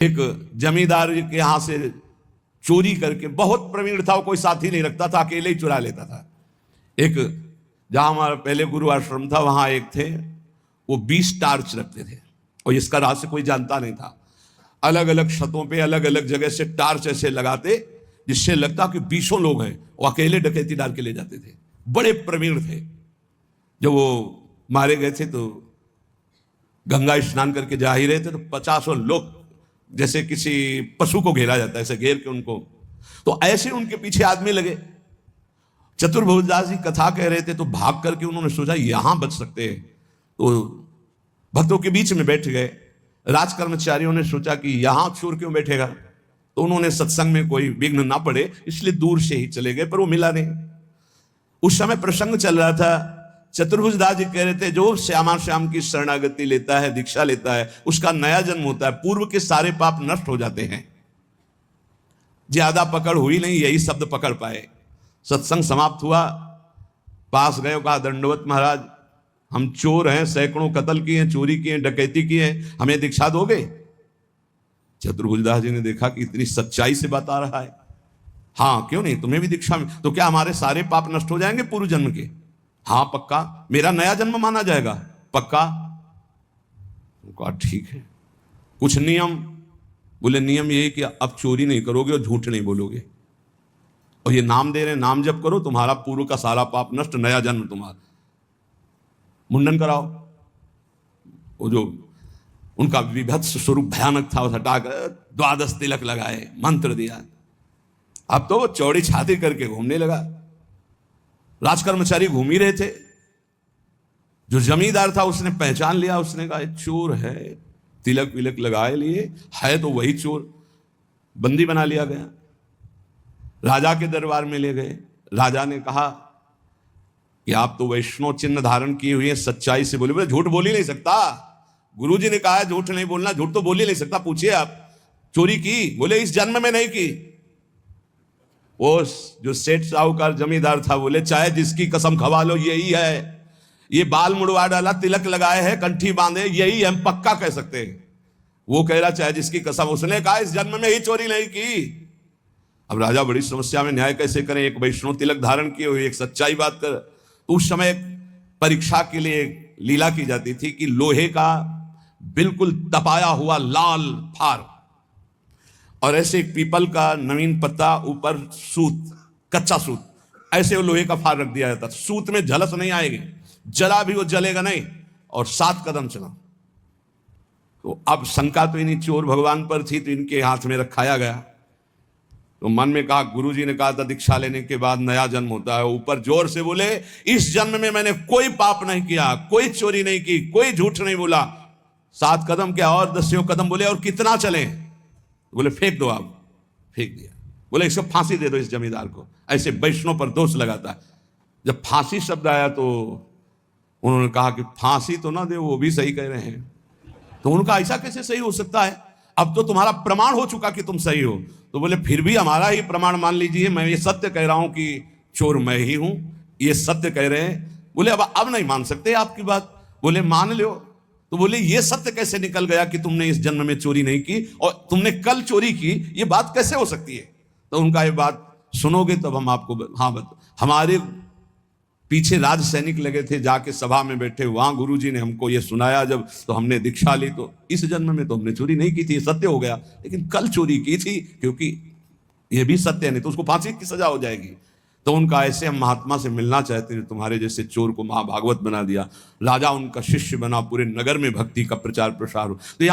एक जमींदार के यहां से चोरी करके, बहुत प्रवीण था वो, कोई साथी नहीं रखता था, अकेले ही चुरा लेता था। एक जहां हमारा पहले गुरु आश्रम था वहां एक थे, वो 20 टार्च रखते थे और इसका रहस्य कोई जानता नहीं था। अलग अलग छतों पे अलग अलग जगह से टार्च ऐसे लगाते जिससे लगता कि 20 लोग हैं, वो अकेले डकैती डाल के ले जाते थे। बड़े प्रवीण थे। जब वो मारे गए थे तो गंगा स्नान करके जा ही रहे थे तो 50 लोग, जैसे किसी पशु को घेरा जाता है ऐसे घेर के उनको, तो ऐसे उनके पीछे आदमी लगे। चतुर्भुजदास जी कथा कह रहे थे तो भाग करके उन्होंने सोचा यहां बच सकते हैं, तो भक्तों के बीच में बैठ गए। राज कर्मचारियों ने सोचा कि यहां चोर क्यों बैठेगा, तो उन्होंने सत्संग में कोई विघ्न ना पड़े इसलिए दूर से ही चले गए, पर वो मिला नहीं। उस समय प्रसंग चल रहा था। चतुर्भुजदास जी कह रहे थे जो श्यामा श्याम की शरणागति लेता है, दीक्षा लेता है, उसका नया जन्म होता है, पूर्व के सारे पाप नष्ट हो जाते हैं। ज्यादा पकड़ हुई नहीं, यही शब्द पकड़ पाए। सत्संग समाप्त हुआ, पास गए, कहा दंडवत महाराज, हम चोर हैं, सैकड़ों कत्ल किए, चोरी किए, डकैती किए, हमें दीक्षा दोगे? चतुर्भुजदास जी ने देखा कि इतनी सच्चाई से बता रहा है, हाँ क्यों नहीं, तुम्हें भी दीक्षा में। तो क्या हमारे सारे पाप नष्ट हो जाएंगे पूर्व जन्म के? हाँ पक्का, मेरा नया जन्म माना जाएगा? पक्का। कहा ठीक है, कुछ नियम? बोले नियम ये कि अब चोरी नहीं करोगे और झूठ नहीं बोलोगे, और ये नाम दे रहे हैं, नाम जप करो, तुम्हारा पूर्व का सारा पाप नष्ट, नया जन्म तुम्हारा। मुंडन कराओ। वो जो उनका विभत्स स्वरूप भयानक था, उस हटाकर 12 तिलक लगाए, मंत्र दिया। अब तो वो चौड़ी छाती करके घूमने लगा। राजकर्मचारी घूम ही रहे थे। जो जमींदार था उसने पहचान लिया, उसने कहा चोर है, तिलक विलक लगाए लिए है तो वही चोर। बंदी बना लिया गया, राजा के दरबार में ले गए। राजा ने कहा कि आप तो वैष्णव चिन्ह धारण किए हुए हैं, सच्चाई से बोले। बोले झूठ बोल ही नहीं सकता, गुरुजी ने कहा है झूठ नहीं बोलना, झूठ तो बोल ही नहीं सकता। पूछिए आप चोरी की? बोले इस जन्म में नहीं की। वो जो सेठ साहूकार जमींदार था बोले चाहे जिसकी कसम खवा लो यही है, ये बाल मुड़वा डाला, तिलक लगाए है, कंठी बांधे, यही हम पक्का कह सकते हैं। वो कह रहा चाहे जिसकी कसम, उसने कहा इस जन्म में ही चोरी नहीं की। अब राजा बड़ी समस्या में, न्याय कैसे करें? एक वैष्णव तिलक धारण किए हुए, एक सच्चाई बात कर। तो उस समय परीक्षा के लिए लीला की जाती थी कि लोहे का बिल्कुल तपाया हुआ लाल फार और ऐसे एक पीपल का नवीन पत्ता, ऊपर सूत, कच्चा सूत, ऐसे वो लोहे का फार रख दिया जाता। सूत में झलस नहीं आएगी, जला भी वो जलेगा नहीं, और 7 कदम चला। तो अब शंका तो इन्हीं चोर भगवान पर थी, तो इनके हाथ में रखाया गया। तो मन में कहा, गुरुजी ने कहा था दीक्षा लेने के बाद नया जन्म होता है। ऊपर जोर से बोले इस जन्म में मैंने कोई पाप नहीं किया, कोई चोरी नहीं की, कोई झूठ नहीं बोला। 7 कदम क्या और 10 कदम बोले, और कितना चले? बोले फेंक दो आप। फेंक दिया। बोले इसको फांसी दे दो इस जमींदार को, ऐसे वैष्णव पर दोष लगाता है। जब फांसी शब्द आया तो उन्होंने कहा कि फांसी तो ना दे, वो भी सही कह रहे हैं। तो उनका ऐसा कैसे सही हो सकता है? अब तो तुम्हारा प्रमाण हो चुका कि तुम सही हो। तो बोले फिर भी हमारा ही प्रमाण मान लीजिए, मैं ये सत्य कह रहा हूं कि चोर मैं ही हूं, ये सत्य कह रहे हैं। बोले अब नहीं मान सकते आपकी बात। बोले मान लो। तो बोले ये सत्य कैसे निकल गया कि तुमने इस जन्म में चोरी नहीं की और तुमने कल चोरी की, ये बात कैसे हो सकती है? तो उनका ये बात सुनोगे तब हम आपको, हाँ हमारे पीछे राज सैनिक लगे थे, जाके सभा में बैठे, वहां गुरुजी ने हमको ये सुनाया जब, तो हमने दीक्षा ली। तो इस जन्म में तो हमने चोरी नहीं की थी, ये सत्य हो गया, लेकिन कल चोरी की थी, क्योंकि ये भी सत्य नहीं तो उसको फांसी की सजा हो जाएगी। तो उनका ऐसे हम महात्मा से मिलना चाहते हैं, तुम्हारे जैसे चोर को महाभागवत बना दिया। राजा उनका शिष्य बना, पूरे नगर में भक्ति का प्रचार प्रसार हो। तो